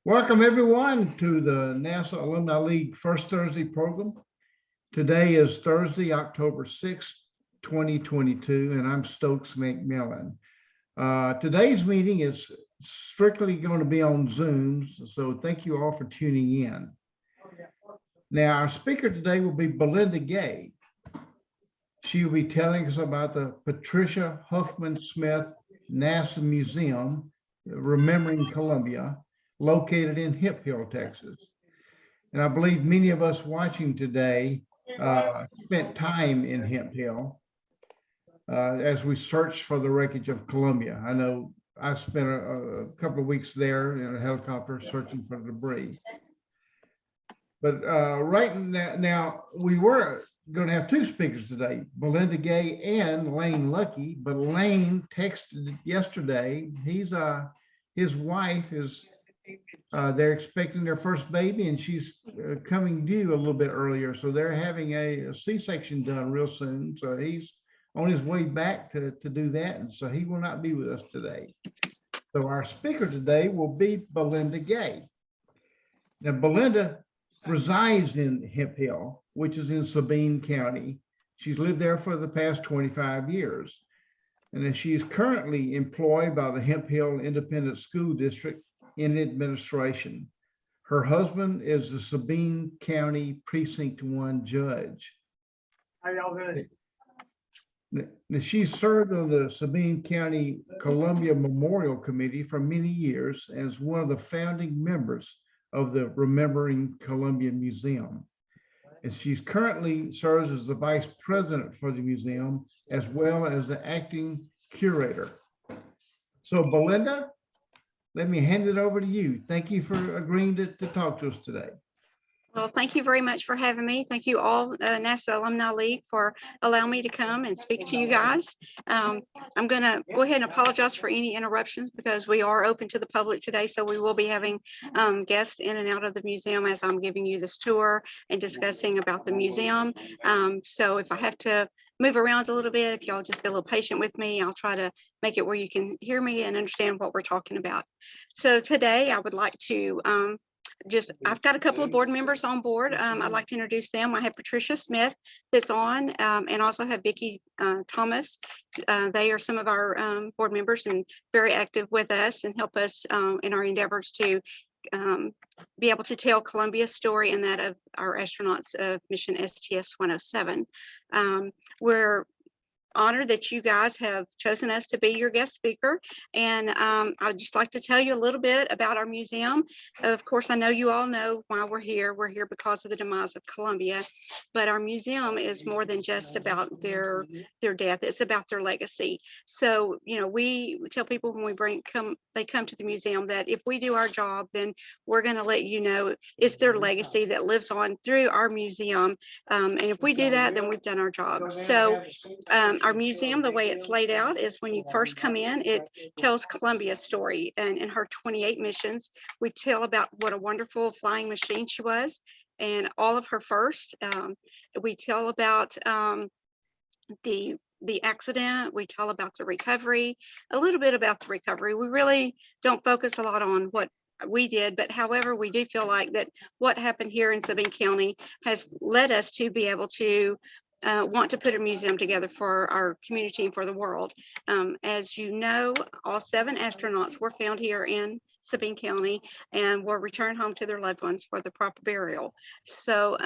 Welcome everyone to the NASA Alumni League First Thursday program. Today is Thursday, October 6th, 2022, and I'm Stokes McMillan. Today's meeting is strictly going to be on Zoom, so thank you all for tuning in. Now, our speaker today will be Belinda Gay. She will be telling us about the Patricia Huffman Smith NASA Museum, Remembering Columbia, located in Hemphill, Texas. And I believe many of us watching today spent time in Hemphill as we searched for the wreckage of Columbia. I know I spent a couple of weeks there in a helicopter searching for debris. But right now, we were going to have two speakers today, Belinda Gay and Lane Luckie, but Lane texted yesterday. His wife is they're expecting their first baby, and she's coming due a little bit earlier. So they're having a C-section done real soon. So he's on his way back to do that. And so he will not be with us today. So our speaker today will be Belinda Gay. Now, Belinda resides in Hemphill, which is in Sabine County. She's lived there for the past 25 years. And she is currently employed by the Hemphill Independent School District in administration. Her husband is the Sabine County Precinct 1 judge. How y'all doing? Now, she served on the Sabine County Columbia Memorial Committee for many years as one of the founding members of the Remembering Columbia Museum. And she's currently serves as the vice president for the museum, as well as the acting curator. So Belinda, let me hand it over to you. Thank you for agreeing to talk to us today. Well, thank you very much for having me. Thank you all, NASA Alumni League, for allowing me to come and speak to you guys. I'm going to go ahead and apologize for any interruptions because we are open to the public today. So we will be having guests in and out of the museum as I'm giving you this tour and discussing about the museum. So if I have to move around a little bit, if y'all just be a little patient with me, I'll try to make it where you can hear me and understand what we're talking about. So today I would like to I've got a couple of board members on board. I'd like to introduce them. I have Patricia Smith that's on, and also have Vicki Thomas. They are some of our board members and very active with us and help us in our endeavors to be able to tell Columbia's story and that of our astronauts of mission STS-107. We're honored that you guys have chosen us to be your guest speaker. And I'd just like to tell you a little bit about our museum. Of course, I know you all know why we're here. We're here because of the demise of Columbia, but our museum is more than just about their death. It's about their legacy. So, you know, we tell people when they come to the museum that if we do our job, then we're going to let you know it's their legacy that lives on through our museum. And if we do that, then we've done our job. So our museum, the way it's laid out is when you first come in, it tells Columbia's story and in her 28 missions. We tell about what a wonderful flying machine she was and all of her first. We tell about the accident. We tell about the recovery, a little bit about the recovery. We really don't focus a lot on what we did, but however, we do feel like that what happened here in Sabine County has led us to be able to want to put a museum together for our community and for the world. As you know, all 7 astronauts were found here in Sabine County and were returned home to their loved ones for the proper burial. So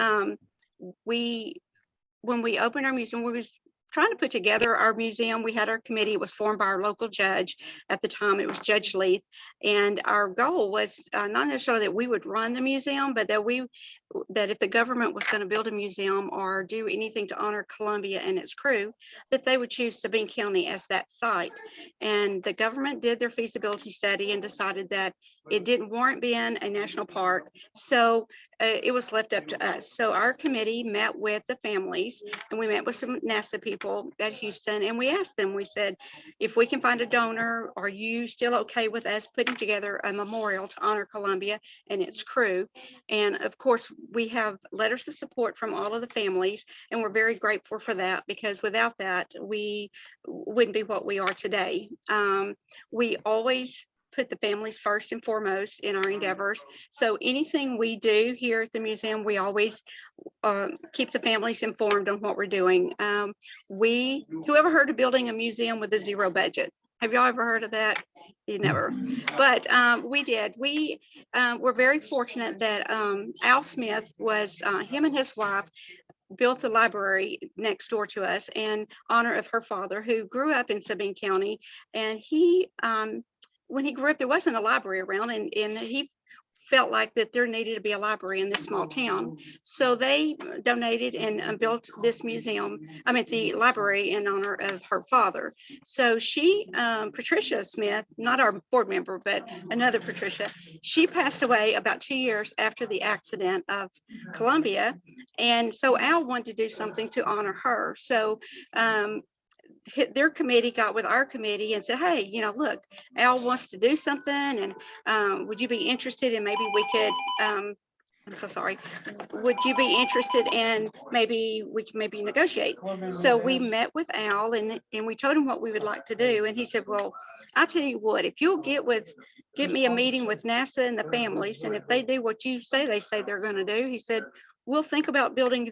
when we opened our museum, we was trying to put together our museum. We had our committee. It was formed by our local judge at the time. It was Judge Leith. And our goal was not necessarily that we would run the museum, but that if the government was going to build a museum or do anything to honor Columbia and its crew, that they would choose Sabine County as that site. And the government did their feasibility study and decided that it didn't warrant being a national park. So it was left up to us. So our committee met with the families and we met with some NASA people at Houston, and we asked them, we said, if we can find a donor, are you still okay with us putting together a memorial to honor Columbia and its crew? And of course, we have letters of support from all of the families, and we're very grateful for that, because without that, we wouldn't be what we are today. We always put the families first and foremost in our endeavors. So anything we do here at the museum, we always keep the families informed on what we're doing. Whoever heard of building a museum with a zero budget? Have y'all ever heard of that? You never, but we did. We were very fortunate that Al Smith was, him and his wife built the library next door to us in honor of her father, who grew up in Sabine County. And he, when he grew up, there wasn't a library around, and he felt like that there needed to be a library in this small town. So they donated and built this museum, the library, in honor of her father. So she, Patricia Smith, not our board member, but another Patricia, she passed away about 2 years after the accident of Columbia. And so Al wanted to do something to honor her. So their committee got with our committee and said, hey, look, Al wants to do something, and would you be interested in, maybe we could, I'm so sorry, would you be interested in, maybe we can maybe negotiate? So we met with Al and we told him what we would like to do. And he said, well, I'll tell you what, if you'll get me a meeting with NASA and the families, and if they do what you say they're going to do, he said, we'll think about building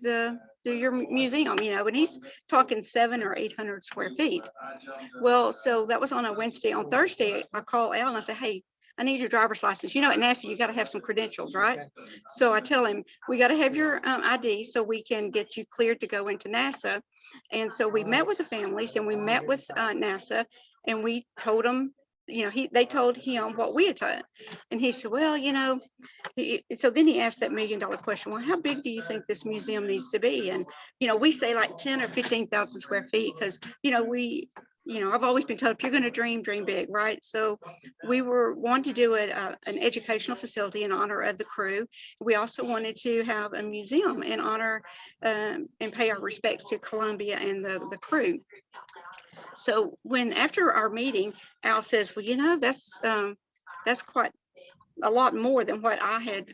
your museum, and he's talking 700 or 800 square feet. Well, so that was on a Wednesday. On Thursday, I call Al and I say, hey, I need your driver's license. At NASA, you got to have some credentials, right? So I tell him, we got to have your ID so we can get you cleared to go into NASA. And so we met with the families and we met with NASA, and we told them, they told him what we had told. And he said, well, so then he asked that $1 million question. Well, how big do you think this museum needs to be? And, we say like 10 or 15,000 square feet, because, I've always been told, if you're going to dream big, right? So we were wanting to do an educational facility in honor of the crew. We also wanted to have a museum in honor and pay our respects to Columbia and the crew. So after our meeting, Al says, well, that's quite a lot more than what I had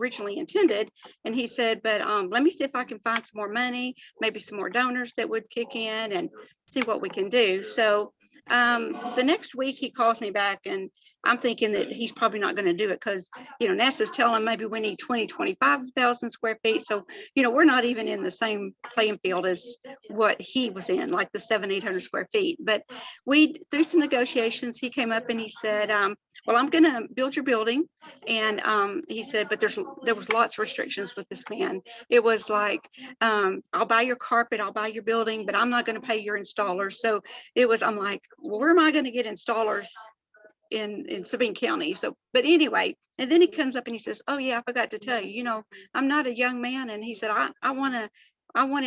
originally intended. And he said, but let me see if I can find some more money, maybe some more donors that would kick in, and see what we can do. So the next week he calls me back, and I'm thinking that he's probably not going to do it, because, NASA's telling him maybe we need 25,000 square feet. So, we're not even in the same playing field as what he was in, like the 700-800 square feet. But through some negotiations, he came up and he said, well, I'm going to build your building. And he said, but there was lots of restrictions with this man. It was like, I'll buy your carpet, I'll buy your building, but I'm not going to pay your installers. So I'm like, well, where am I going to get installers in Sabine County? So, but anyway, and then he comes up and he says, oh yeah, I forgot to tell you, I'm not a young man. And he said, I want it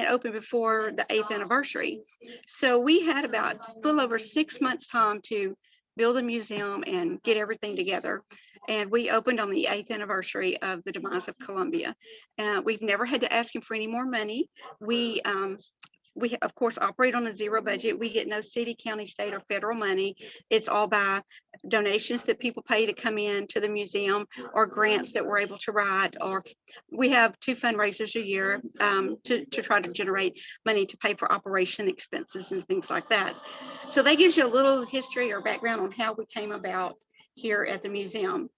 open before the 8th anniversary. So we had about a little over 6 months time to build a museum and get everything together. And we opened on the 8th anniversary of the demise of Columbia. We've never had to ask him for any more money. We of course operate on a zero budget. We get no city, county, state, or federal money. It's all by donations that people pay to come in to the museum, or grants that we're able to write, or we have 2 fundraisers a year to try to generate money to pay for operation expenses and things like that. So that gives you a little history or background on how we came about here at the museum.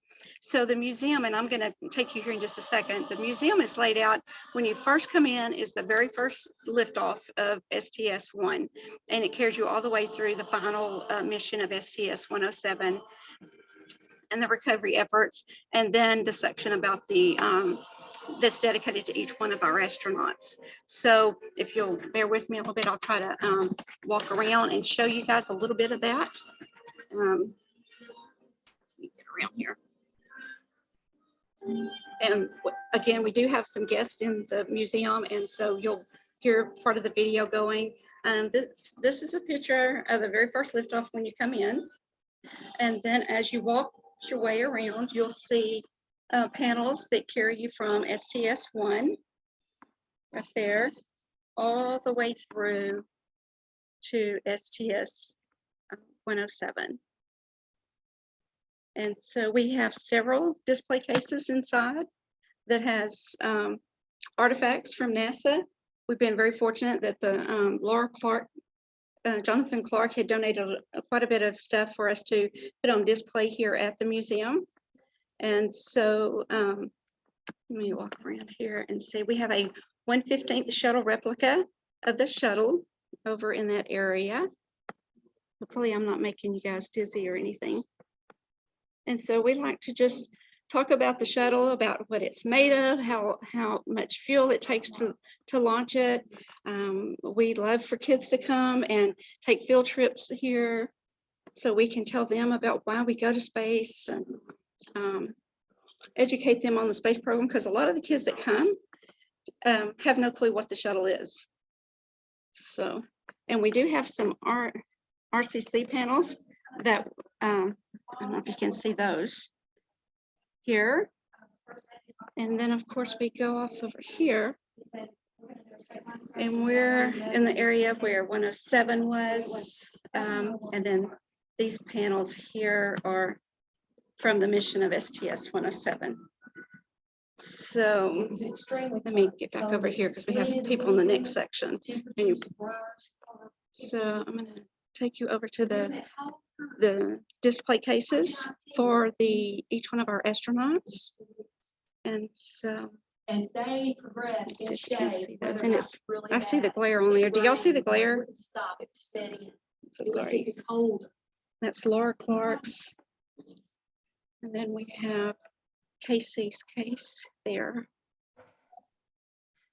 So the museum, and I'm going to take you here in just a second, the museum is laid out, when you first come in is the very first liftoff of STS-1, and it carries you all the way through the final mission of STS-107 and the recovery efforts, and then the section about that's dedicated to each one of our astronauts. So if you'll bear with me a little bit, I'll try to walk around and show you guys a little bit of that. Let me get around here. And again, we do have some guests in the museum, and so you'll hear part of the video going. This is a picture of the very first liftoff when you come in. And then as you walk your way around, you'll see panels that carry you from STS-1 right there, all the way through to STS-107. And so we have several display cases inside that has artifacts from NASA. We've been very fortunate that the Laura Clark Jonathan Clark had donated quite a bit of stuff for us to put on display here at the museum. And so let me walk around here and see, we have a 1/15 shuttle replica of the shuttle over in that area. Hopefully I'm not making you guys dizzy or anything. And so we'd like to just talk about the shuttle, about what it's made of, how much fuel it takes to launch it. We'd love for kids to come and take field trips here so we can tell them about why we go to space and educate them on the space program, because a lot of the kids that come have no clue what the shuttle is. So, and we do have some RCC panels that I don't know if you can see those here. And then of course we go off over here and we're in the area where 107 was. And then these panels here are from the mission of STS 107. So let me get back over here because we have people in the next section. So I'm going to take you over to the display cases for each one of our astronauts. And so as they progress, see if you can see those. And it's, I see the glare on there. Do y'all see the glare? Stop it setting. So sorry. That's Laura Clark's. And then we have Casey's case there.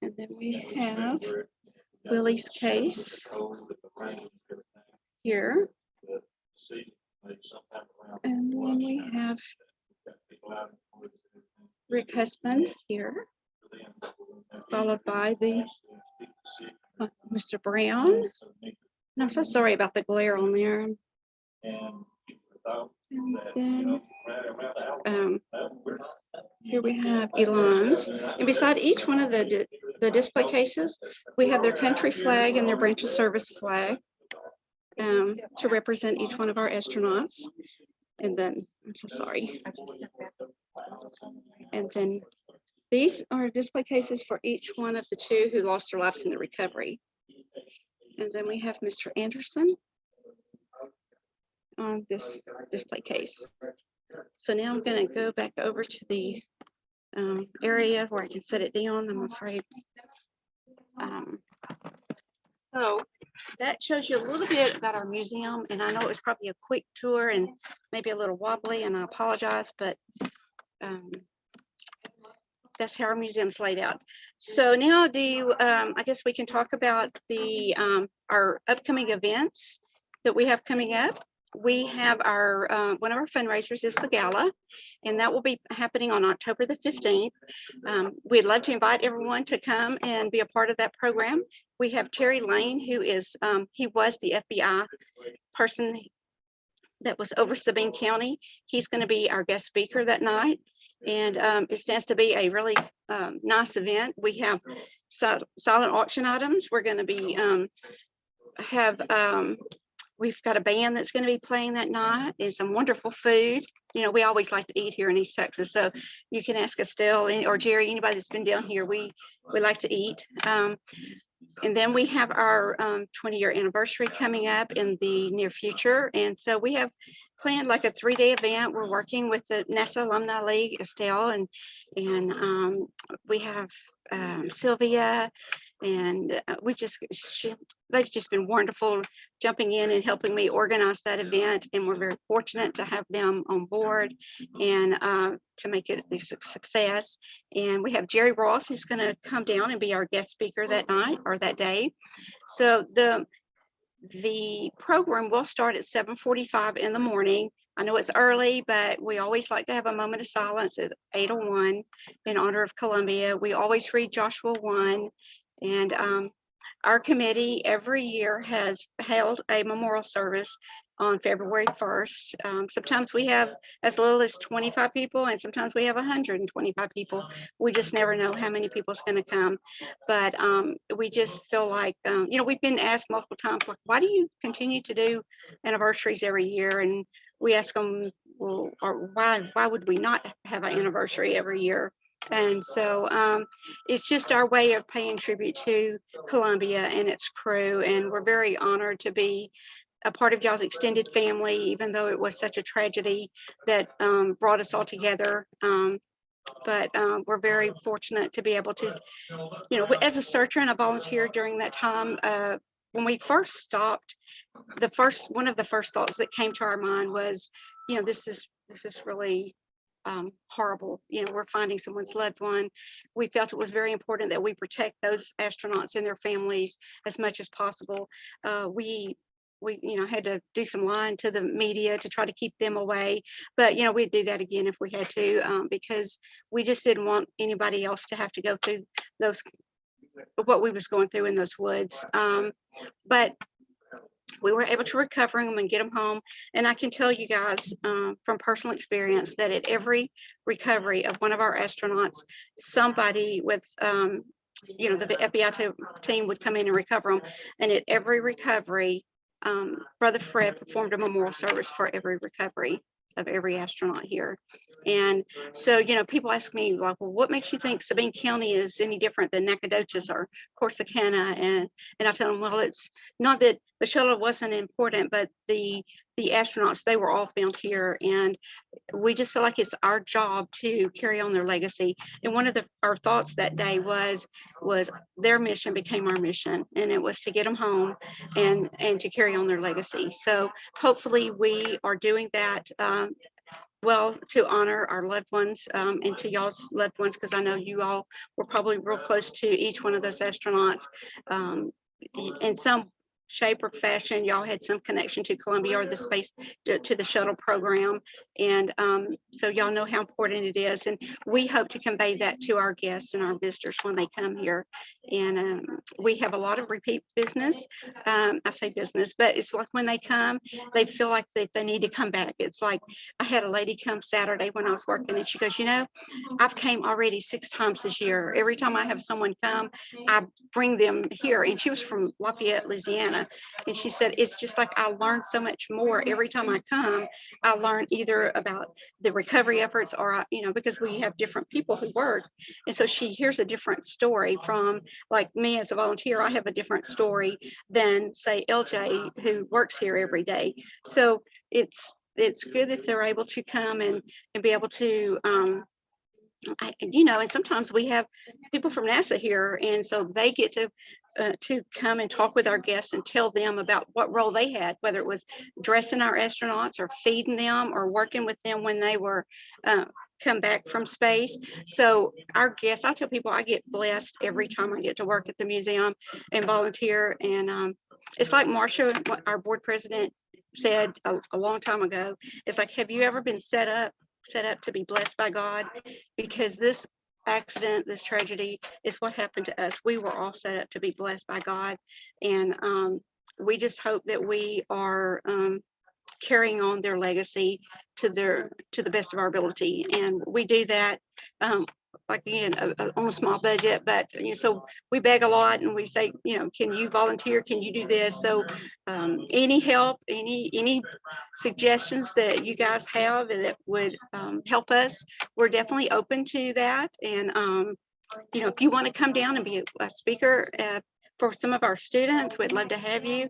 And then we have Willie's case here. And then we have Rick Husband here, followed by the Mr. Brown. And I'm so sorry about the glare on there. And then here we have Elon's. And beside each one of the display cases, we have their country flag and their branch of service flag to represent each one of our astronauts. And then, I'm so sorry. And then these are display cases for each one of the two who lost their lives in the recovery. And then we have Mr. Anderson on this display case. So now I'm going to go back over to the area where I can set it down, I'm afraid. So that shows you a little bit about our museum, and I know it was probably a quick tour and maybe a little wobbly, and I apologize, but that's how our museum's laid out. So now I guess we can talk about our upcoming events that we have coming up. We have our one of our fundraisers is the gala, and that will be happening on October the 15th. We'd love to invite everyone to come and be a part of that program. We have Terry Lane, who is he was the FBI person that was over Sabine County. He's going to be our guest speaker that night, and it stands to be a really nice event. We have silent auction items. We're going to be we've got a band that's going to be playing that night, and some wonderful food. You know, we always like to eat here in East Texas, so you can ask Estelle or Jerry, anybody that's been down here. We like to eat. And then we have our 20-year anniversary coming up in the near future, and so we have planned like a 3-day event. We're working with the NASA Alumni League, Estelle, and we have Sylvia, and they've just been wonderful jumping in and helping me organize that event, and we're very fortunate to have them on board and to make it a success. And we have Jerry Ross, who's going to come down and be our guest speaker that night or that day. So the program will start at 7:45 in the morning. I know it's early, but we always like to have a moment of silence at 8:01 in honor of Columbia. We always read Joshua 1, and our committee every year has held a memorial service on February 1st. Sometimes we have as little as 25 people, and sometimes we have 125 people. We just never know how many people is going to come. But we just feel like, you know, we've been asked multiple times, like, why do you continue to do anniversaries every year? And we ask them, well, or why would we not have an anniversary every year? And so it's just our way of paying tribute to Columbia and its crew. And we're very honored to be a part of y'all's extended family, even though it was such a tragedy that brought us all together. But we're very fortunate to be able to, you know, as a searcher and a volunteer during that time, when we first stopped, one of the first thoughts that came to our mind was, you know, this is really horrible. You know, we're finding someone's loved one. We felt it was very important that we protect those astronauts and their families as much as possible. We you know, had to do some lying to the media to try to keep them away, but you know, we'd do that again if we had to, because we just didn't want anybody else to have to go through what we was going through in those woods. But we were able to recover them and get them home. And I can tell you guys from personal experience that at every recovery of one of our astronauts, somebody with you know, the FBI team would come in and recover them. And at every recovery, Brother Fred performed a memorial service for every recovery of every astronaut here. And so, you know, people ask me like, well, what makes you think Sabine County is any different than Nacogdoches or Corsicana? And I tell them, well, it's not that the shuttle wasn't important, but the astronauts, they were all found here. And we just feel like it's our job to carry on their legacy. And one of our thoughts that day was their mission became our mission, and it was to get them home and to carry on their legacy. So hopefully we are doing that well, to honor our loved ones and to y'all's loved ones, because I know you all were probably real close to each one of those astronauts. In some shape or fashion, y'all had some connection to Columbia or the space to the shuttle program. And so y'all know how important it is. And we hope to convey that to our guests and our visitors when they come here. And we have a lot of repeat business. I say business, but it's like when they come, they feel like they need to come back. It's like I had a lady come Saturday when I was working, and she goes, you know, I've came already 6 times this year. Every time I have someone come, I bring them here. And she was from Lafayette, Louisiana. And she said, it's just like I learned so much more every time I come. I learn either about the recovery efforts or, you know, because we have different people who work. And so she hears a different story from, like me as a volunteer, I have a different story than say LJ who works here every day. So it's good if they're able to come and be able to you know, and sometimes we have people from NASA here, and so they get to come and talk with our guests and tell them about what role they had, whether it was dressing our astronauts or feeding them or working with them when they were come back from space. So our guests, I tell people I get blessed every time I get to work at the museum and volunteer. And it's like Marcia, our board president, said a long time ago, it's like, have you ever been set up to be blessed by God? Because this accident, this tragedy is what happened to us. We were all set up to be blessed by God. And we just hope that we are carrying on their legacy to the best of our ability. And we do that like again on a small budget, but you know, so we beg a lot and we say, you know, can you volunteer, can you do this? So any help, any suggestions that you guys have that would help us, we're definitely open to that. And you know, if you want to come down and be a speaker for some of our students, we'd love to have you.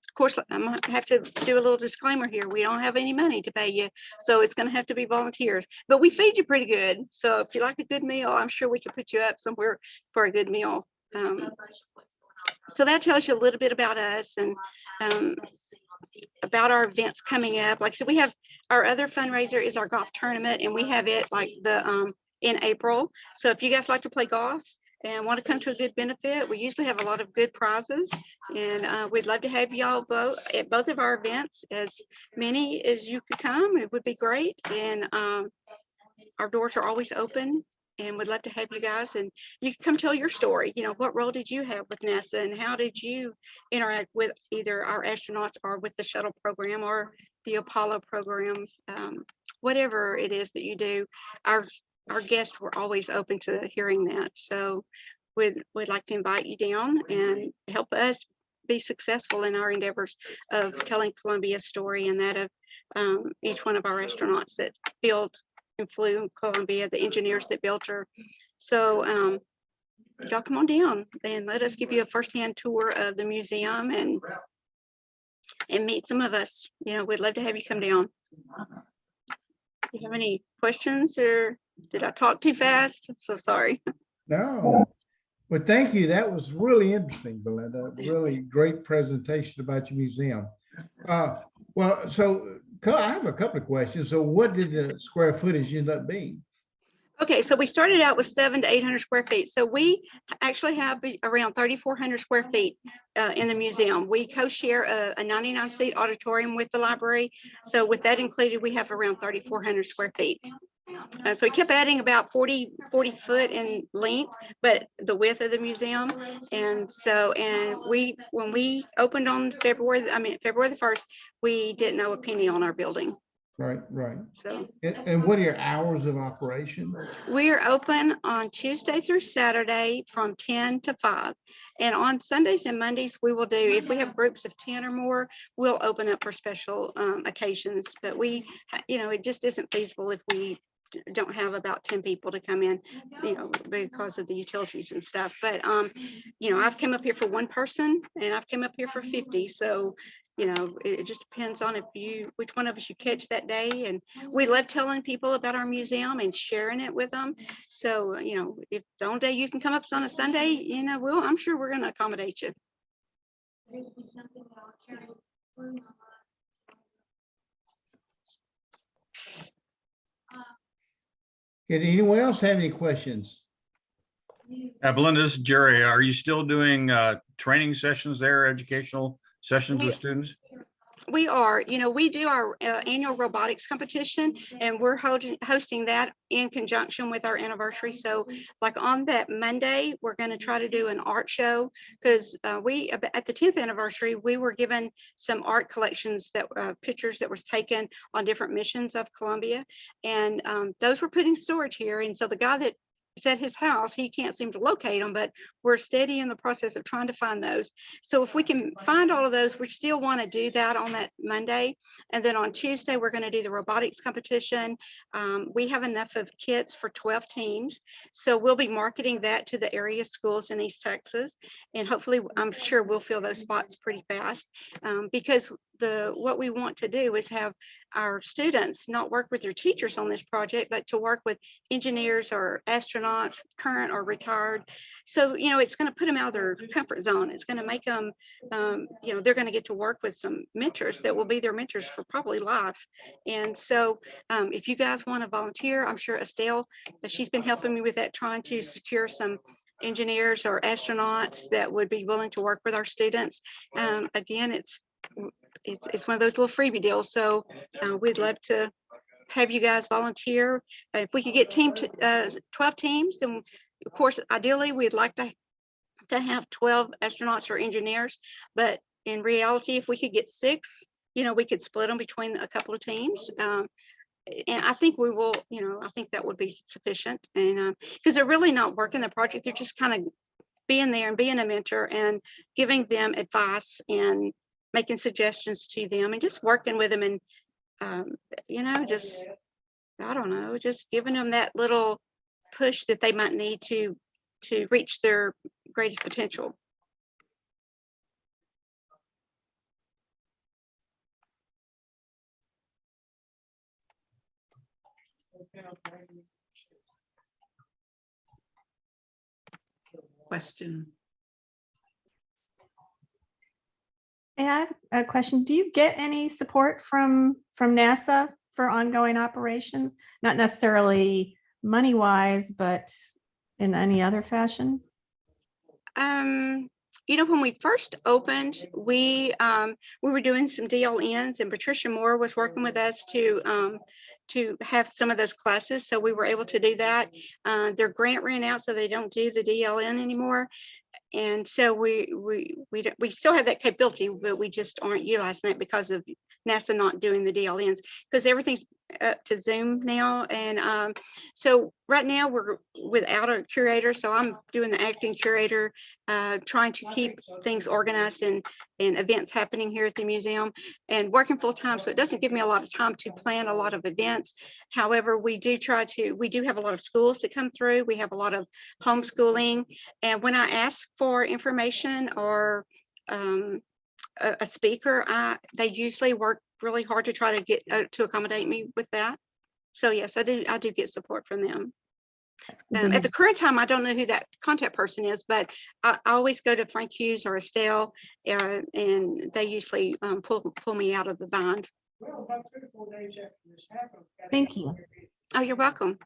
Of course, I'm gonna have to do a little disclaimer here. We don't have any money to pay you, so it's gonna have to be volunteers. But we feed you pretty good. So if you like a good meal, I'm sure we can put you up somewhere for a good meal. So that tells you a little bit about us and about our events coming up. Like I said, we have our other fundraiser is our golf tournament, and we have it like in April. So if you guys like to play golf and want to come to a good benefit, we usually have a lot of good prizes, and we'd love to have y'all both at both of our events. As many as you could come, it would be great. And our doors are always open, and we'd love to have you guys. And you can come tell your story. You know, what role did you have with NASA, and how did you interact with either our astronauts or with the shuttle program or the Apollo program? Whatever it is that you do, our guests were always open to hearing that. So we'd like to invite you down and help us be successful in our endeavors of telling Columbia's story and that of each one of our astronauts that filled and flew Columbia, the engineers that built her. So y'all come on down and let us give you a firsthand tour of the museum and meet some of us. You know, we'd love to have you come down. Do you have any questions, or did I talk too fast? I'm so sorry. No, well, thank you. That was really interesting, Belinda. Really great presentation about your museum. Well, so I have a couple of questions. So what did the square footage end up being? Okay, so we started out with 700 to 800 square feet. So we actually have around 3,400 square feet in the museum. We co-share a 99-seat auditorium with the library. So with that included, we have around 3,400 square feet. So we kept adding about 40 foot in length, but the width of the museum. And so, when we opened on February the 1st, we didn't owe a penny on our building. Right. So, And what are your hours of operation? we are open on Tuesday through Saturday from 10 to 5. And on Sundays and Mondays, we will do, if we have groups of 10 or more, we'll open up for special occasions. But it just isn't feasible if we don't have about 10 people to come in, because of the utilities and stuff. But, I've come up here for one person and I've come up here for 50. So, it just depends on which one of us you catch that day. And we love telling people about our museum and sharing it with them. So, if the only day you can come up on a Sunday, I'm sure we're going to accommodate you. Did anyone else have any questions? Belinda, this is Jerry. Are you still doing training sessions there, educational sessions with students? We are, we do our annual robotics competition, and we're hosting that in conjunction with our anniversary. So like on that Monday, we're going to try to do an art show, because at the 10th anniversary, we were given some art collections that pictures that was taken on different missions of Columbia. And those were put in storage here. And so the guy that is at his house, he can't seem to locate them, but we're steady in the process of trying to find those. So if we can find all of those, we still want to do that on that Monday. And then on Tuesday, we're going to do the robotics competition. We have enough of kits for 12 teams. So we'll be marketing that to the area schools in East Texas. And hopefully, I'm sure we'll fill those spots pretty fast, because what we want to do is have our students not work with their teachers on this project, but to work with engineers or astronauts, current or retired. So, it's going to put them out of their comfort zone. It's going to make them, they're going to get to work with some mentors that will be their mentors for probably life. And so if you guys want to volunteer, I'm sure Estelle, she's been helping me with that, trying to secure some engineers or astronauts that would be willing to work with our students. Again, it's one of those little freebie deals. So we'd love to have you guys volunteer. If we could get 12 teams, then of course, ideally, we'd like to have 12 astronauts or engineers. But in reality, if we could get 6, we could split them between a couple of teams. And I think we will, I think that would be sufficient. And because they're really not working the project, they're just kind of being there and being a mentor and giving them advice and making suggestions to them and just working with them, and just, I don't know, just giving them that little push that they might need to reach their greatest potential. Question. I have a question. Do you get any support from NASA for ongoing operations? Not necessarily money-wise, but in any other fashion? When we first opened, we were doing some DLNs, and Patricia Moore was working with us to have some of those classes. So we were able to do that. Their grant ran out, so they don't do the DLN anymore. And so we still have that capability, but we just aren't utilizing it because of NASA not doing the DLNs, because everything's up to Zoom now. And so right now we're without a curator. So I'm doing the acting curator, trying to keep things organized and events happening here at the museum and working full time. So it doesn't give me a lot of time to plan a lot of events. However, we do have a lot of schools that come through. We have a lot of homeschooling. And when I ask for information or a speaker, they usually work really hard to try to get to accommodate me with that. So yes, I do get support from them. That's good to At hear. the current time, I don't know who that contact person is, but I always go to Frank Hughes or Estelle, and they usually pull me out of the bind. Well, about 3 or 4 days after this happened. Thank you. Oh, you're welcome.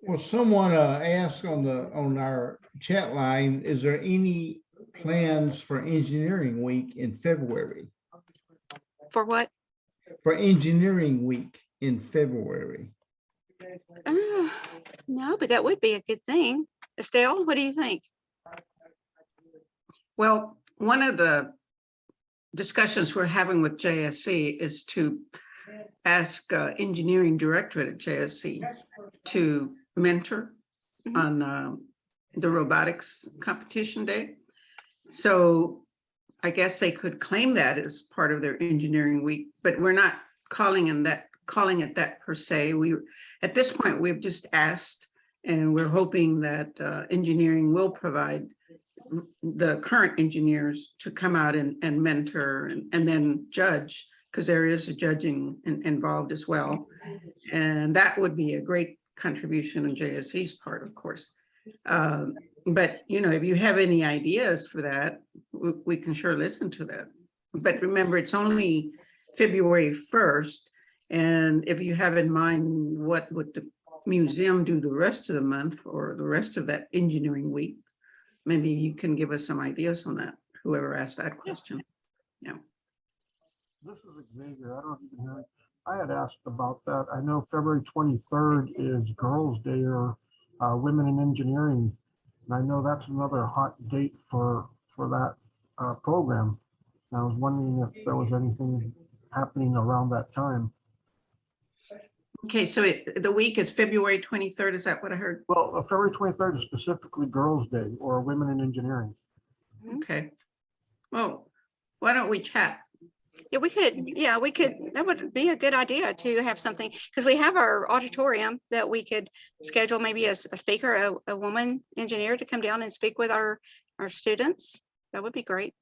Well, someone asked on our chat line, is there any plans for engineering week in February? For what? For engineering week in February? No, but that would be a good thing. Estelle, what do you think? Well, one of the discussions we're having with JSC is to ask engineering directorate at JSC to mentor Mhm. on the robotics competition day. So I guess they could claim that as part of their engineering week, but we're not calling it that per se. At this point, we've just asked, and we're hoping that engineering will provide the current engineers to come out and mentor and then judge, because there is a judging involved as well. And that would be a great contribution on JSC's part, of course. But, if you have any ideas for that, we can sure listen to that. But remember, it's only February 1st. And if you have in mind what would the museum do the rest of the month or the rest of that engineering week, maybe you can give us some ideas on that, whoever asked that question. Yeah. This is Xavier. I don't know if you can hear me. I had asked about that. I know February 23rd is Girls' Day or Women in Engineering. And I know that's another hot date for that program. And I was wondering if there was anything happening around that time. Okay, so the week is February 23rd. Is that what I heard? Well, February 23rd is specifically Girls' Day or Women in Engineering. Okay. Well, why don't we chat? Yeah, we could. That would be a good idea to have something, because we have our auditorium that we could schedule maybe a speaker, a woman engineer to come down and speak with our students. That would be great.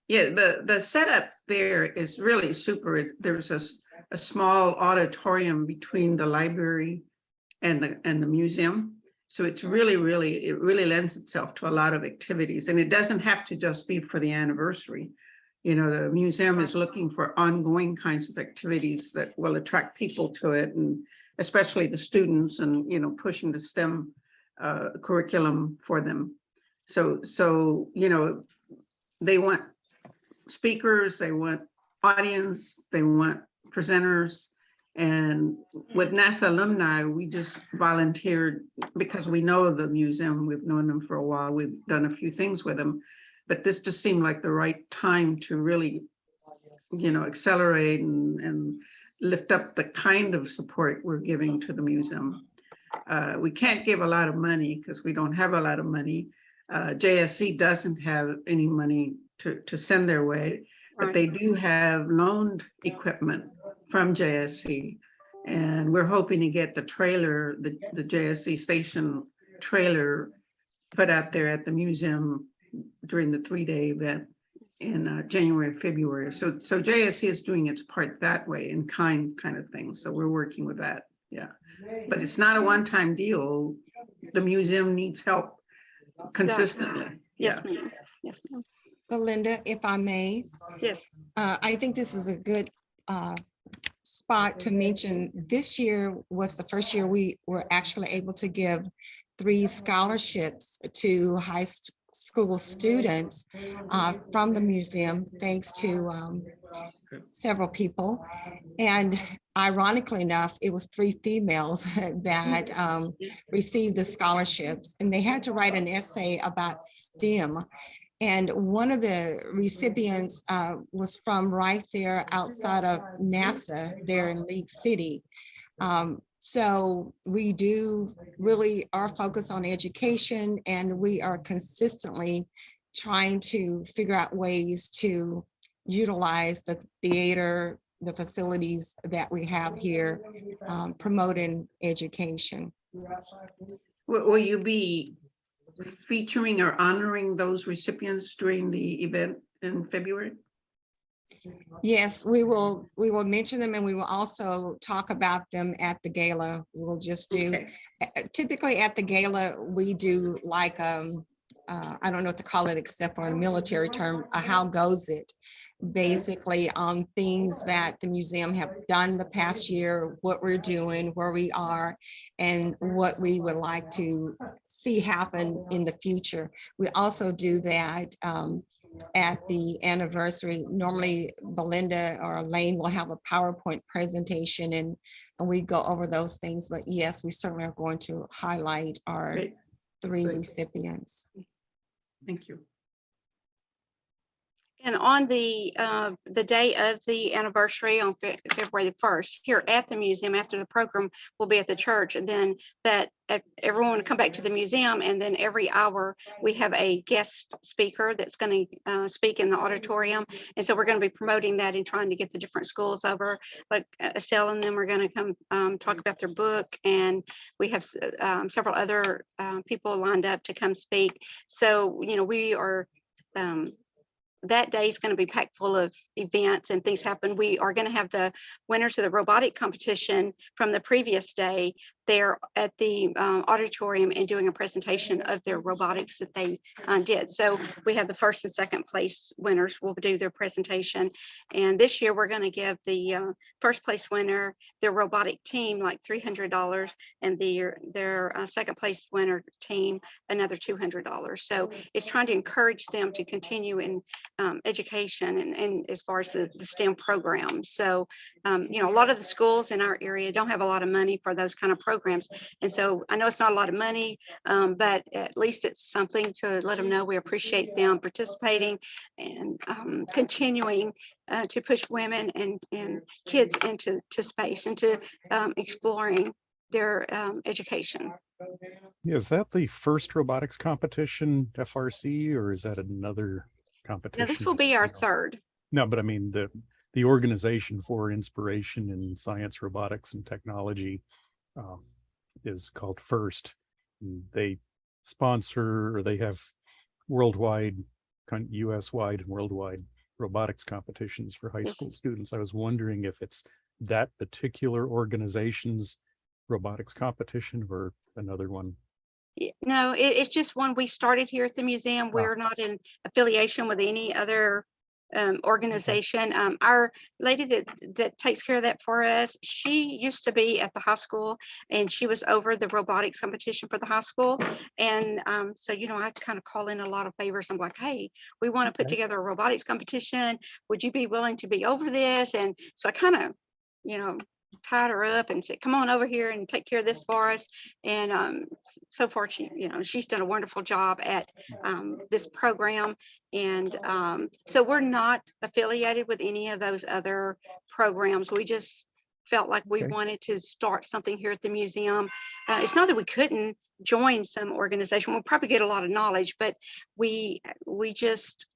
Yeah, the setup there is really super. There's a small auditorium between the library and the museum. So it's really lends itself to a lot of activities, and it doesn't have to just be for the anniversary. The museum is looking for ongoing kinds of activities that will attract people to it, and especially the students, and pushing the STEM curriculum for them. So they want speakers, they want audience, they want presenters. And with NASA alumni, we just volunteered because we know the museum. We've known them for a while. We've done a few things with them, but this just seemed like the right time to really, accelerate and lift up the kind of support we're giving to the museum. We can't give a lot of money because we don't have a lot of money. JSC doesn't have any money to send their way, but they do have loaned equipment from JSC. And we're hoping to get the trailer, the JSC station trailer, put out there at the museum during the 3-day event in January, February. So JSC is doing its part that way, in kind of thing. So we're working with that. Yeah. But it's not a one-time deal. The museum needs help consistently. Yes, ma'am. Yes, ma'am. Belinda, if I may, Yes. I think this is a good spot to mention. This year was the first year we were actually able to give 3 scholarships to high school students from the museum, thanks to several people. And ironically enough, it was 3 females that received the scholarships, and they had to write an essay about STEM. And one of the recipients was from right there outside of NASA there in League City. So we do really are focused on education, and we are consistently trying to figure out ways to utilize the theater, the facilities that we have here, promoting education. Will you be featuring or honoring those recipients during the event in February? Yes, we will mention them, and we will also talk about them at the gala. We'll just do, Okay. typically at the gala, we do like, I don't know what to call it except for a military term, how goes it? Basically on things that the museum have done the past year, what we're doing, where we are, and what we would like to see happen in the future. We also do that at the anniversary. Normally Belinda or Lane will have a PowerPoint presentation, and we go over those things. But yes, we certainly are going to highlight our Great. 3 Great. recipients. Thank you. And on the day of the anniversary on February the 1st, here at the museum, after the program will be at the church, and then everyone will come back to the museum, and then every hour we have a guest speaker that's going to speak in the auditorium. And so we're going to be promoting that and trying to get the different schools over. Like Estelle and them are going to come talk about their book, and we have several other people lined up to come speak. So, you know, we are that day is going to be packed full of events and things happen. We are going to have the winners of the robotic competition from the previous day there at the auditorium and doing a presentation of their robotics that they did. So we have the first and second place winners will do their presentation. And this year we're going to give the first place winner, their robotic team, like $300, and their second place winner team another $200. So it's trying to encourage them to continue in education and as far as the STEM programs. So, you know, a lot of the schools in our area don't have a lot of money for those kind of programs. And so I know it's not a lot of money, but at least it's something to let them know we appreciate them participating and continuing to push women and kids into space, into exploring their education. Is that the first robotics competition FRC, or is that another competition? Now, this will be our third. No, but I mean the organization for inspiration in science, robotics, and technology is called FIRST. They sponsor, or they have worldwide, US-wide and worldwide robotics competitions for high school students. I was wondering if it's that particular organization's robotics competition or another one. No, it's just one we started here at the museum. We're not in affiliation with any other organization. Our lady that takes care of that for us, she used to be at the high school, and she was over the robotics competition for the high school. And so, you know, I kind of call in a lot of favors. I'm like, hey, we want to put together a robotics competition. Would you be willing to be over this? And so I kind of, you know, tied her up and said, come on over here and take care of this for us. And so far, she's done a wonderful job at this program. And so we're not affiliated with any of those other programs. We just felt like we wanted to start something here at the museum. It's not that we couldn't join some organization. We'll probably get a lot of knowledge, but we just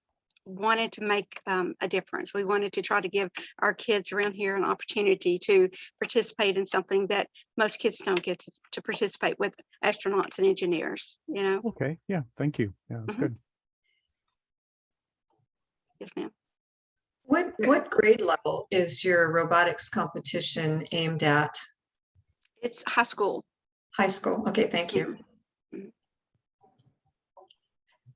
wanted to make a difference. We wanted to try to give our kids around here an opportunity to participate in something that most kids don't get to participate with, astronauts and engineers, you know? Okay, yeah, thank you. Yeah, that's good. Yes, ma'am. What grade level is your robotics competition aimed at? It's high school. High school. Okay, thank you.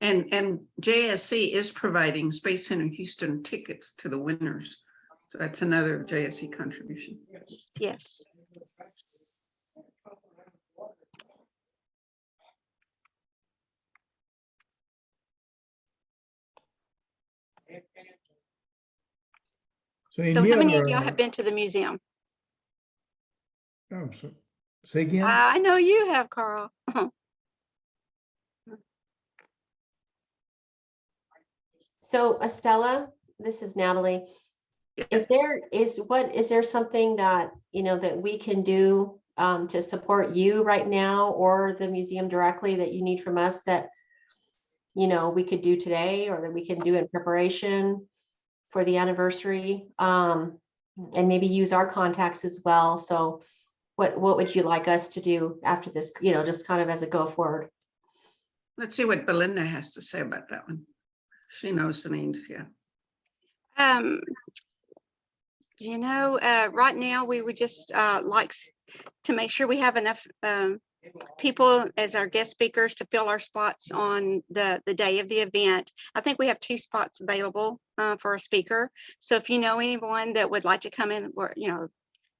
And JSC is providing Space Center Houston tickets to the winners. So that's another JSC contribution. Yes. So So how many of y'all have been to the museum? Say again? I know you have, Carl. So Estella, this is Natalie. Is Yes. there something that, that we can do to support you right now or the museum directly that you need from us that, we could do today or that we can do in preparation for the anniversary? And maybe use our contacts as well. So what would you like us to do after this, just kind of as a go forward? Let's see what Belinda has to say about that one. She knows the names, yeah. Right now we would just like to make sure we have enough people as our guest speakers to fill our spots on the day of the event. I think we have 2 spots available for a speaker. So if you know anyone that would like to come in, or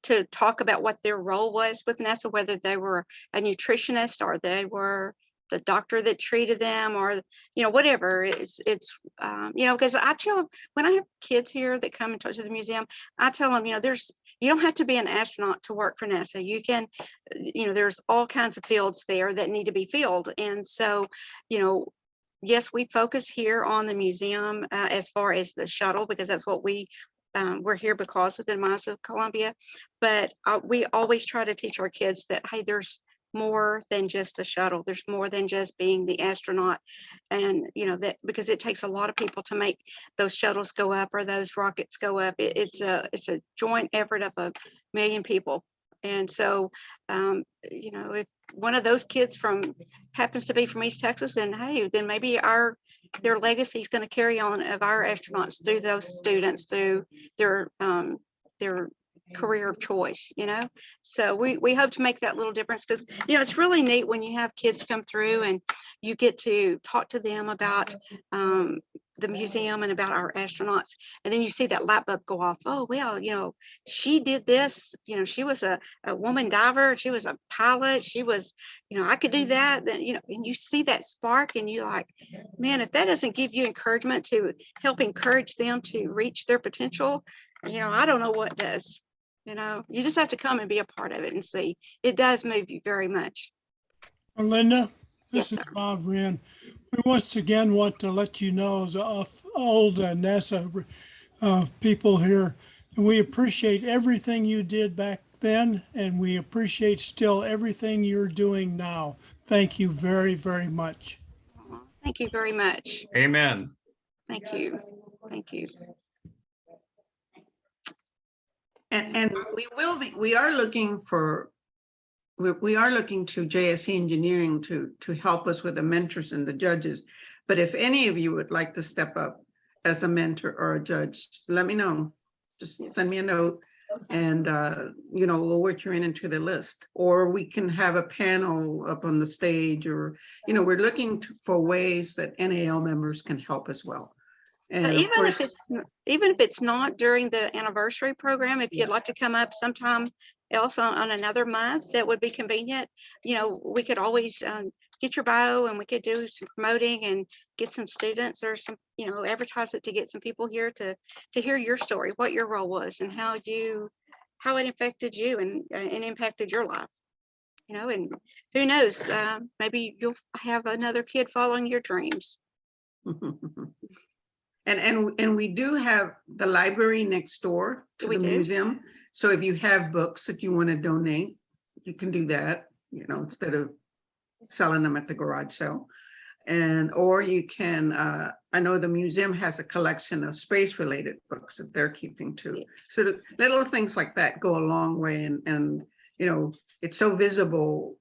to talk about what their role was with NASA, whether they were a nutritionist or they were the doctor that treated them, or whatever, it's because I tell, when I have kids here that come and talk to the museum, I tell them, you don't have to be an astronaut to work for NASA. You can, there's all kinds of fields there that need to be filled. And so, yes, we focus here on the museum as far as the shuttle, because that's what we're here because of the Mines of Columbia. But we always try to teach our kids that, hey, there's more than just a shuttle. There's more than just being the astronaut. And, that because it takes a lot of people to make those shuttles go up or those rockets go up. It's a joint effort of 1 million people. And so, if one of those kids happens to be from East Texas, then hey, then maybe their legacy is going to carry on of our astronauts through those students, through their career of choice. So we hope to make that little difference, because it's really neat when you have kids come through and you get to talk to them about the museum and about our astronauts, and then you see that light bulb go off. Oh well, she did this, she was a woman diver, she was a pilot, she was, I could do that. Then and you see that spark and you like, man, if that doesn't give you encouragement to help encourage them to reach their potential, I don't know what does. You just have to come and be a part of it and see. It does move you very much. Belinda, Yes, this sir. is Bob Wren. We once again want to let you know, as old NASA people here, we appreciate everything you did back then, and we appreciate still everything you're doing now. Thank you very, very much. Thank you very much. Amen. Thank you. Thank you. And we are looking to JSC Engineering to help us with the mentors and the judges. But if any of you would like to step up as a mentor or a judge, let me know. Just send me a note and, we'll work you into the list. Or we can have a panel up on the stage, or, we're looking for ways that NAL members can help as well. And of course, even if it's not during the anniversary program, if you'd like to come up sometime else on another month that would be convenient, we could always get your bio and we could do some promoting and get some students or some, advertise it to get some people here to hear your story, what your role was and how it affected you and impacted your life. And who knows, maybe you'll have another kid following your dreams. And we do have the library next door to the museum. So if you have books that you want to donate, you can do that, instead of selling them at the garage sale. Or you can, I know the museum has a collection of space related books that they're keeping too. Yes. So the little things like that go a long way, and it's so visible,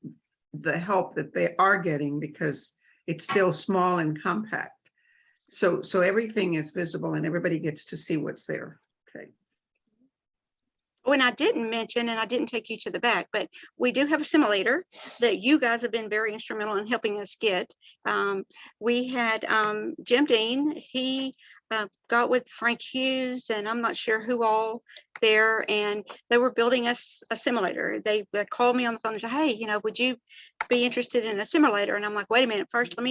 the help that they are getting, because it's still small and compact. So everything is visible and everybody gets to see what's there. Okay. When I didn't mention, and I didn't take you to the back, but we do have a simulator that you guys have been very instrumental in helping us get. We had Jim Dean, he got with Frank Hughes, and I'm not sure who all there, and they were building us a simulator. They called me on the phone and said, hey, would you be interested in a simulator? And I'm like, wait a minute, first I'm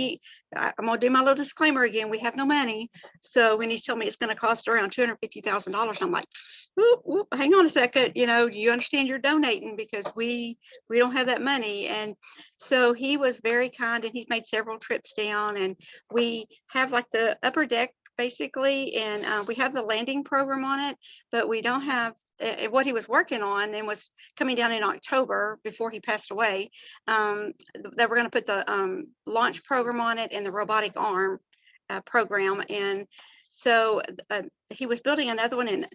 gonna do my little disclaimer again. We have no money. So when he's told me it's going to cost around $250,000, I'm like, whoop, hang on a second, you understand you're donating, because we don't have that money. And so he was very kind, and he's made several trips down, and we have like the upper deck basically, and we have the landing program on it, but we don't have what he was working on and was coming down in October before he passed away. That we're going to put the launch program on it and the robotic arm program. And so he was building another one in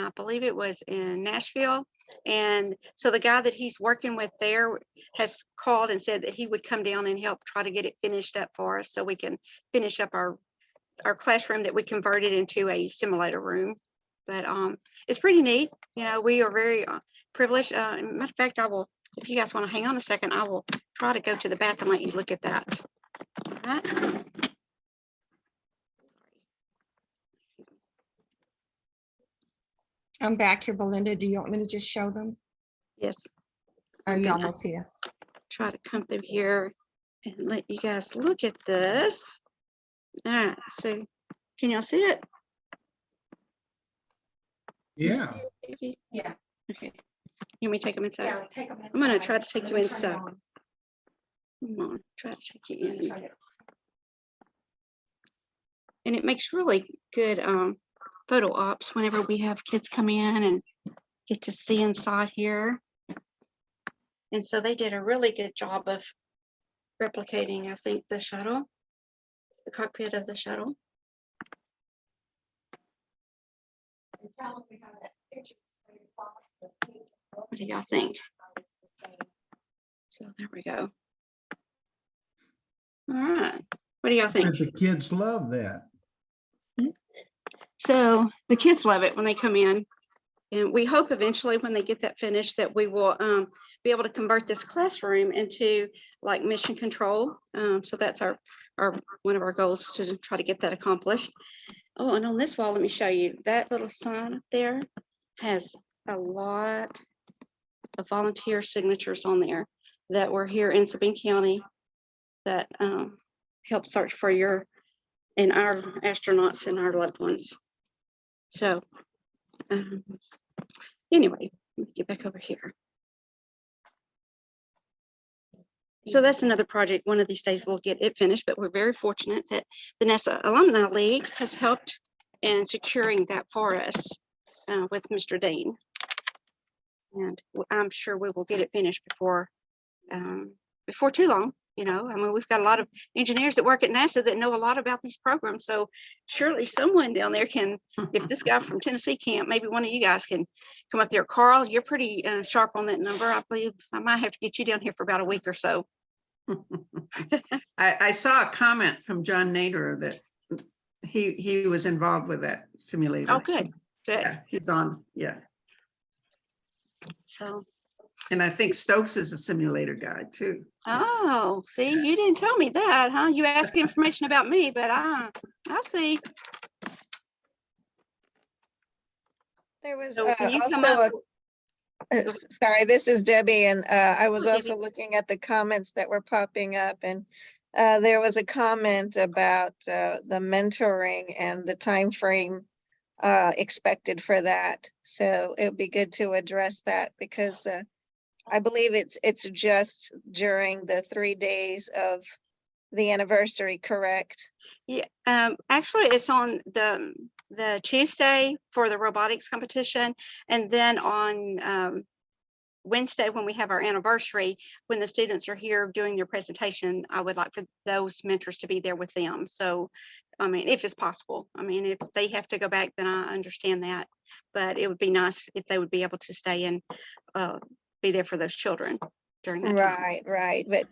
I believe it was in Nashville. And so the guy that he's working with there has called and said that he would come down and help try to get it finished up for us so we can finish up our classroom that we converted into a simulator room. But it's pretty neat. You know, we are very privileged. Matter of fact, I will, if you guys want to hang on a second, I will try to go to the back and let you look at that. All right. I'm back here, Belinda. Do you want me to just show them? Yes. Are you Okay. almost here? Try to come through here and let you guys look at this. All right. So can y'all see it? Yeah. Yeah. Okay. You want me to take them inside? Yeah, take them I'm gonna inside. try to take Let you me turn it inside. on. Come on, try to take you Let me in. turn it- And it makes really good photo ops whenever we have kids come in and get to see inside here. And so they did a really good job of replicating, I think, the shuttle, the cockpit of the shuttle. What do y'all think? So there we go. All right. What do y'all think? The kids love that. So the kids love it when they come in. And we hope eventually when they get that finished that we will be able to convert this classroom into like mission control. So that's our one of our goals to try to get that accomplished. Oh, and on this wall, let me show you that little sign up there has a lot of volunteer signatures on there that were here in Sabine County that help search for your and our astronauts and our loved ones. So anyway, let me get back over here. So that's another project. One of these days we'll get it finished, but we're very fortunate that the NASA Alumni League has helped in securing that for us with Mr. Dean. And I'm sure we will get it finished before too long. You know, I mean, we've got a lot of engineers that work at NASA that know a lot about these programs. So surely someone down there can, if this guy from Tennessee can't, maybe one of you guys can come up there. Carl, you're pretty sharp on that number. I believe I might have to get you down here for about a week or so. I saw a comment from John Nader that he was involved with that simulator. Oh, good. Good. Yeah, he's on, yeah. So. And I think Stokes is a simulator guy too. Oh, see, you didn't tell me that, huh? You asked information about me, but I see. There was So can you come also up? sorry, this is Debbie, and I was Hi, also Debbie. looking at the comments that were popping up, and there was a comment about the mentoring and the time frame expected for that. So it would be good to address that because I believe it's just during the 3 days of the anniversary, correct? Yeah, actually it's on the Tuesday for the robotics competition. And then on Wednesday, when we have our anniversary, when the students are here doing their presentation, I would like for those mentors to be there with them. So, I mean, if it's possible, I mean, if they have to go back, then I understand that, but it would be nice if they would be able to stay and be there for those children during that time. Right. But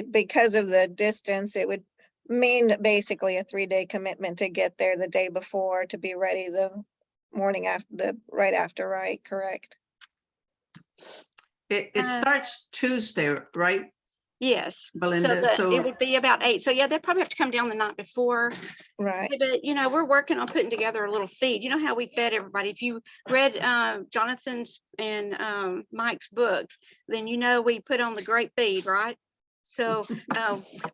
because of the distance, it would mean basically a 3-day commitment to get there the day before to be ready the morning after, right after, right? Correct. It starts Tuesday, right? Yes. Belinda, So it would be about 8. So yeah, they'd probably have to come down the night before. Right. But you know, we're working on putting together a little feed. You know how we fed everybody. If you read Jonathan's and Mike's book, then you know we put on the great feed, right? So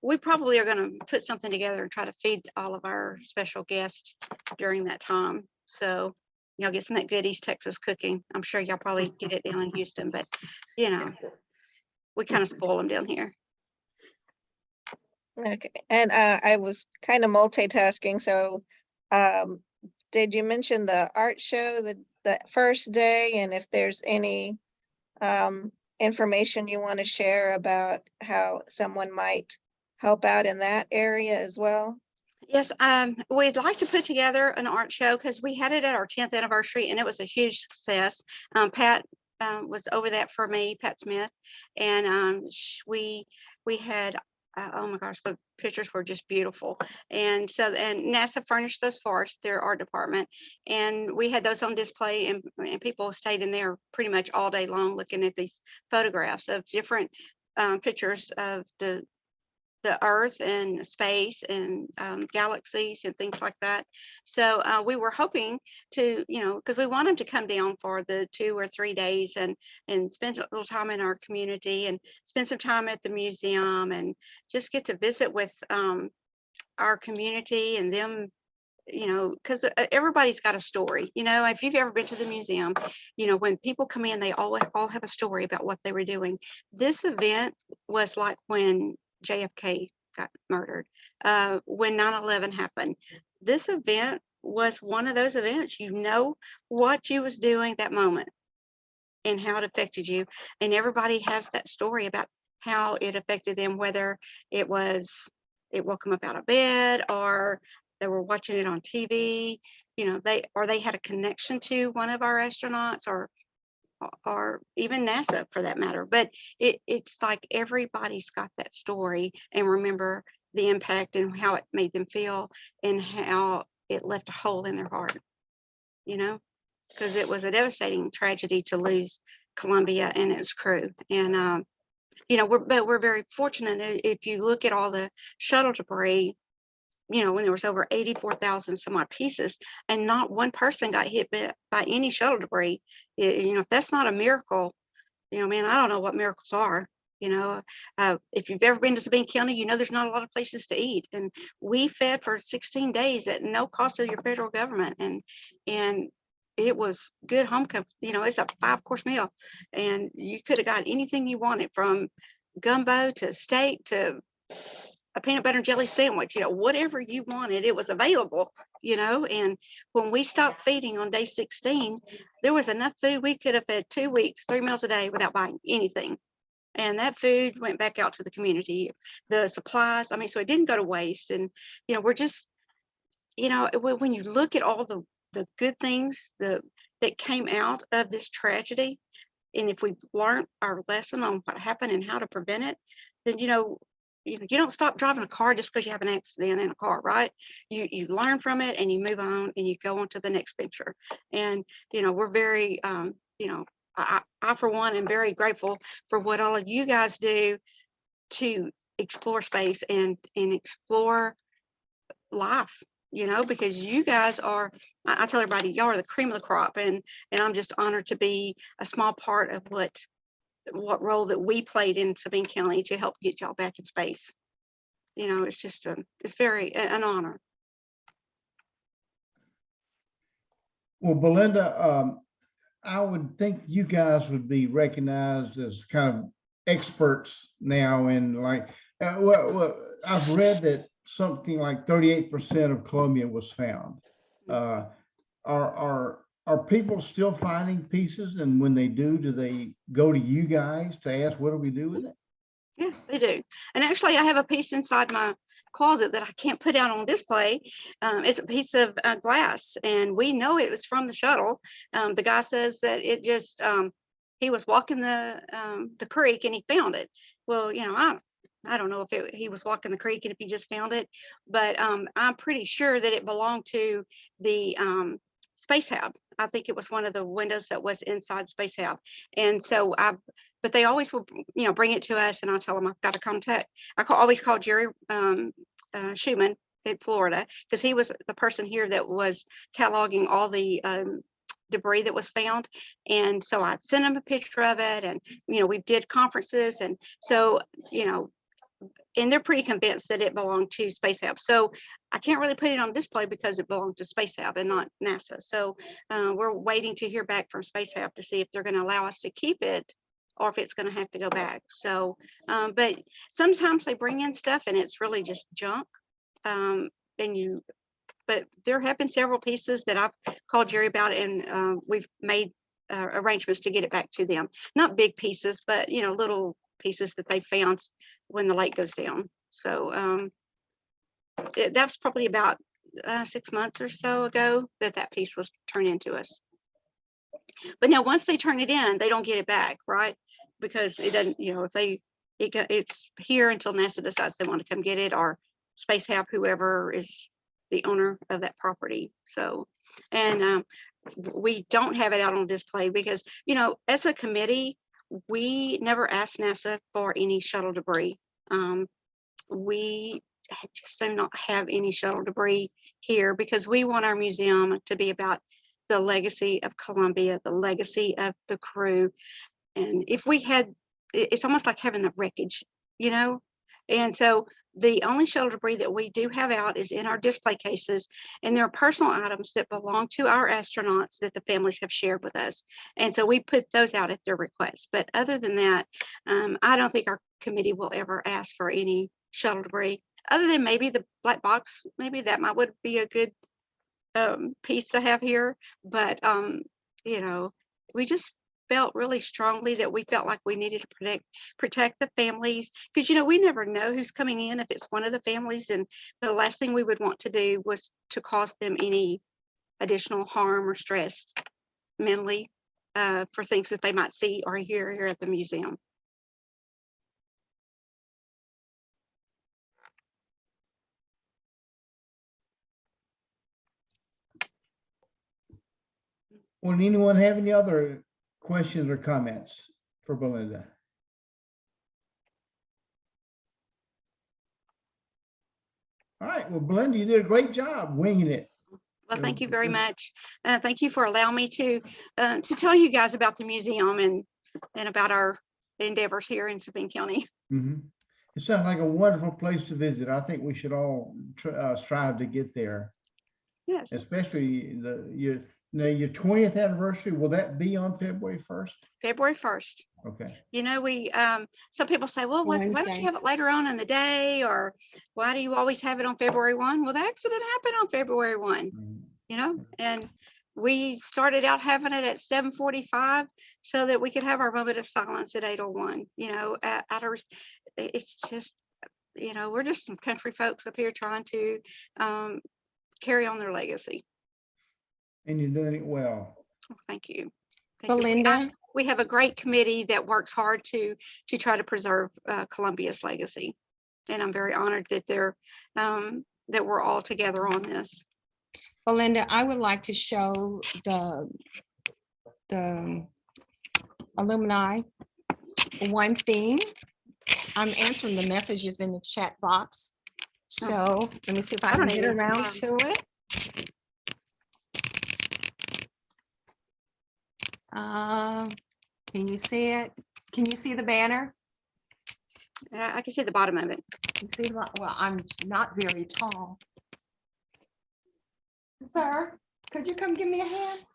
we probably are going to put something together and try to feed all of our special guests during that time. So y'all get some of that good East Texas cooking. I'm sure y'all probably get it down in Houston, but you know, we kind of spoil them down here. Okay. And I was kind of multitasking, so Did you mention the art show, the first day, and if there's any information you want to share about how someone might help out in that area as well? Yes, we'd like to put together an art show because we had it at our 10th anniversary and it was a huge success. Pat was over that for me, Pat Smith, and we had oh my gosh, the pictures were just beautiful. And so, and NASA furnished those for us, their art department, and we had those on display, and people stayed in there pretty much all day long looking at these photographs of different pictures of the Earth and space and galaxies and things like that. So we were hoping to, because we want them to come down for the 2 or 3 days and spend a little time in our community and spend some time at the museum and just get to visit with our community and them, because everybody's got a story. If you've ever been to the museum, when people come in, they all have a story about what they were doing. This event was like when JFK got murdered, when 9/11 happened. This event was one of those events, what you was doing that moment and how it affected you. And everybody has that story about how it affected them, whether it woke them up out of bed or they were watching it on TV, they had a connection to one of our astronauts or even NASA for that matter. But it's like everybody's got that story and remember the impact and how it made them feel and how it left a hole in their heart, because it was a devastating tragedy to lose Columbia and its crew. And, we're very fortunate. If you look at all the shuttle debris, when there was over 84,000 some odd pieces and not one person got hit by any shuttle debris, if that's not a miracle, man, I don't know what miracles are. If you've ever been to Sabine County, there's not a lot of places to eat. And we fed for 16 days at no cost to your federal government. And it was good home cooked, it's a 5-course meal. And you could have got anything you wanted from gumbo to steak to a peanut butter and jelly sandwich, whatever you wanted, it was available, and when we stopped feeding on day 16, there was enough food we could have fed 2 weeks, 3 meals a day without buying anything. And that food went back out to the community, the supplies. So it didn't go to waste. And, we're just, when you look at all the good things that came out of this tragedy, and if we learned our lesson on what happened and how to prevent it, then, you don't stop driving a car just because you have an accident in a car, right? You learn from it and you move on and you go on to the next venture. And, we're very, I for one am very grateful for what all of you guys do to explore space and explore life, because you guys are, I tell everybody, y'all are the cream of the crop. And I'm just honored to be a small part of what role that we played in Sabine County to help get y'all back in space. It's just it's very an honor. Well, Belinda, I would think you guys would be recognized as kind of experts now in well, I've read that something like 38% of Columbia was found. Are people still finding pieces? And when they do they go to you guys to ask, what do we do with it? Yeah, they do. And actually, I have a piece inside my closet that I can't put out on display. It's a piece of glass, and we know it was from the shuttle. The guy says that it just, he was walking the creek and he found it. Well, I don't know if he was walking the creek and if he just found it, but I'm pretty sure that it belonged to the Space Hab. I think it was one of the windows that was inside Space Hab. And so but they always will, bring it to us, and I'll tell them I've got to contact. Always call Jerry Schumann in Florida, because he was the person here that was cataloging all the debris that was found. And so I sent him a picture of it, and, we did conferences. And so, and they're pretty convinced that it belonged to Space Hab. So I can't really put it on display because it belonged to Space Hab and not NASA. So we're waiting to hear back from Space Hab to see if they're going to allow us to keep it or if it's going to have to go back. So, but sometimes they bring in stuff and it's really just junk. And but there have been several pieces that I've called Jerry about, and we've made arrangements to get it back to them. Not big pieces, but little pieces that they found when the lake goes down. So that's probably about 6 months or so ago that piece was turned into us. But now once they turn it in, they don't get it back, right? Because it doesn't, if it's here until NASA decides they want to come get it, or Space Hab, whoever is the owner of that property. So, and we don't have it out on display because, as a committee, we never asked NASA for any shuttle debris. We just do not have any shuttle debris here because we want our museum to be about the legacy of Columbia, the legacy of the crew. And if we had, it's almost like having the wreckage, and so the only shuttle debris that we do have out is in our display cases, and there are personal items that belong to our astronauts that the families have shared with us. And so we put those out at their request. But other than that, I don't think our committee will ever ask for any shuttle debris, other than maybe the black box. Maybe that would be a good piece to have here. But we just felt really strongly that we felt like we needed to protect the families, because we never know who's coming in. If it's one of the families, and the last thing we would want to do was to cause them any additional harm or stress mentally for things that they might see or hear here at the museum. Would anyone have any other questions or comments for Belinda? All right, well, Belinda, you did a great job winging it. Well, thank you very much. Thank you for allowing me to tell you guys about the museum and about our endeavors here in Sabine County. Mm-hmm. It sounds like a wonderful place to visit. I think we should all strive to get there. Yes. Especially your 20th anniversary. Will that be on February 1st? February 1st. Okay. We some people say, well, why don't you have it later on in the day, or why do you always have it on February 1? Well, the accident happened on February 1. And we started out having it at 7:45 so that we could have our moment of silence at 8:01. It's just, we're just some country folks up here trying to carry on their legacy. And you're doing it well. Well, thank you. Belinda? We have a great committee that works hard to try to preserve Columbia's legacy. And I'm very honored that that we're all together on this. Belinda, I would like to show the alumni one thing. I'm answering the messages in the chat box. So let me see if I can get around to it. Can you see it? Can you see the banner? I can see the bottom of it. You see the, well, I'm not very tall. Sir, could you come give me a hand?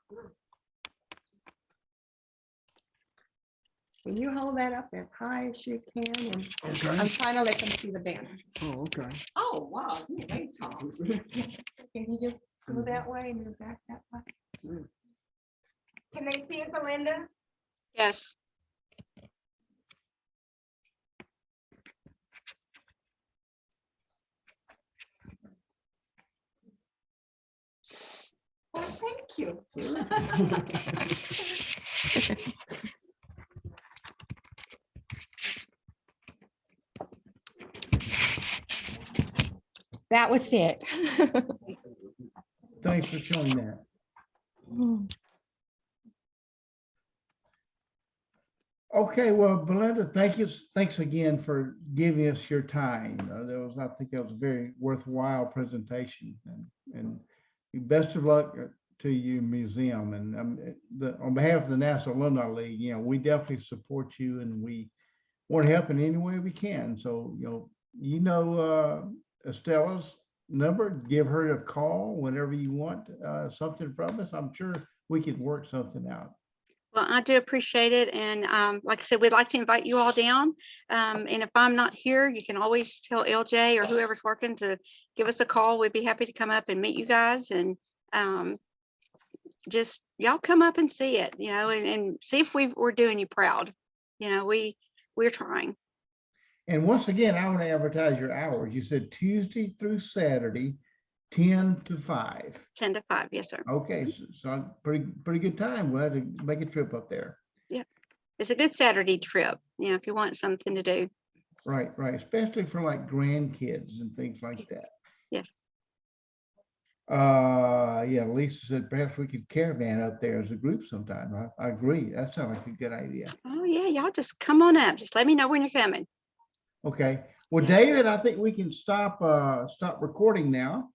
Will you hold that up as high as you can? And Okay. I'm trying to let them see the banner. Oh, okay. Oh, wow, you're way tall. Can you just go that way and move back that way? Can they see it, Belinda? Yes. Oh, thank you. That was it. Thanks for showing that. Okay, well, Belinda, thanks again for giving us your time. I think that was a very worthwhile presentation, and best of luck to your museum. And on behalf of the NASA Alumni League, we definitely support you, and we want to help in any way we can. So, Estella's number, give her a call whenever you want something from us. I'm sure we could work something out. Well, I do appreciate it. And like I said, we'd like to invite you all down. And if I'm not here, you can always tell LJ or whoever's working to give us a call. We'd be happy to come up and meet you guys and just y'all come up and see it, and see if we're doing you proud. We're trying. And once again, I want to advertise your hours. You said Tuesday through Saturday, 10 to 5. 10 to 5. Yes, sir. Okay, so pretty good time. We'll have to make a trip up there. Yeah. It's a good Saturday trip, if you want something to do. Right, especially for like grandkids and things like that. Yes. Yeah, Lisa said perhaps we could caravan up there as a group sometime. I agree. That sounds like a good idea. Oh yeah, y'all just come on up. Just let me know when you're coming. Okay. Well, David, I think we can stop recording now.